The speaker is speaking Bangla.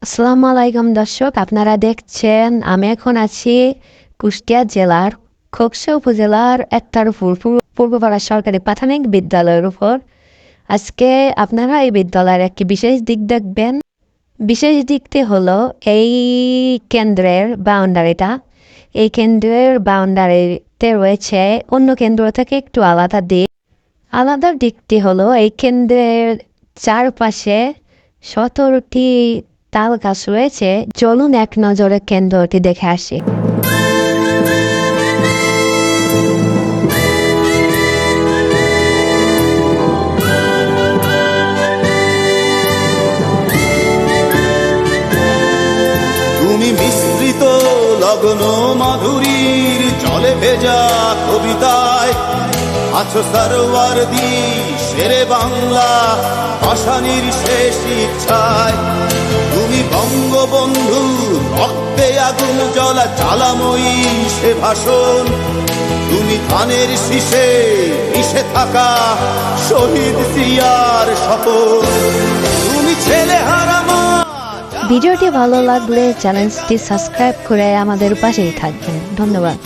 আসসালামু আলাইকুম দর্শক, আপনারা দেখছেন আমি এখন আছি কুষ্টিয়া জেলার খোকসা উপজেলার একতারপুর পূর্বপাড়া সরকারি প্রাথমিক বিদ্যালয়ের উপর। আজকে আপনারা এই বিদ্যালয়ের একটি বিশেষ দিক দেখবেন। বিশেষ দিকটি হলো এই কেন্দ্রের বাউন্ডারিটা। এই কেন্দ্রের বাউন্ডারিতে রয়েছে অন্য কেন্দ্র থেকে একটু আলাদা দিক। আলাদা দিকটি হলো এই কেন্দ্রের চারপাশে 17টি তাল গাছ রয়েছে। চলুন এক নজরে কেন্দ্রটি দেখে আসি। তুমি মিশ্রিত লগ্ন মাধুরীর জলে ভেজা কবিতায় আছো সরওয়ারদি শেরে বাংলা ভাষানির শেষ ইচ্ছায়। তুমি বঙ্গবন্ধু রক্তে আগুন জ্বলা জ্বালাময়ী সে ভাষণ। তুমি ধানের শীষে মিশে থাকা শহীদ জিয়ার শপথ। তুমি ছেলে হারা মা। ভিডিওটি ভালো লাগলে চ্যানেলটি সাবস্ক্রাইব করে আমাদের পাশেই থাকবেন। ধন্যবাদ।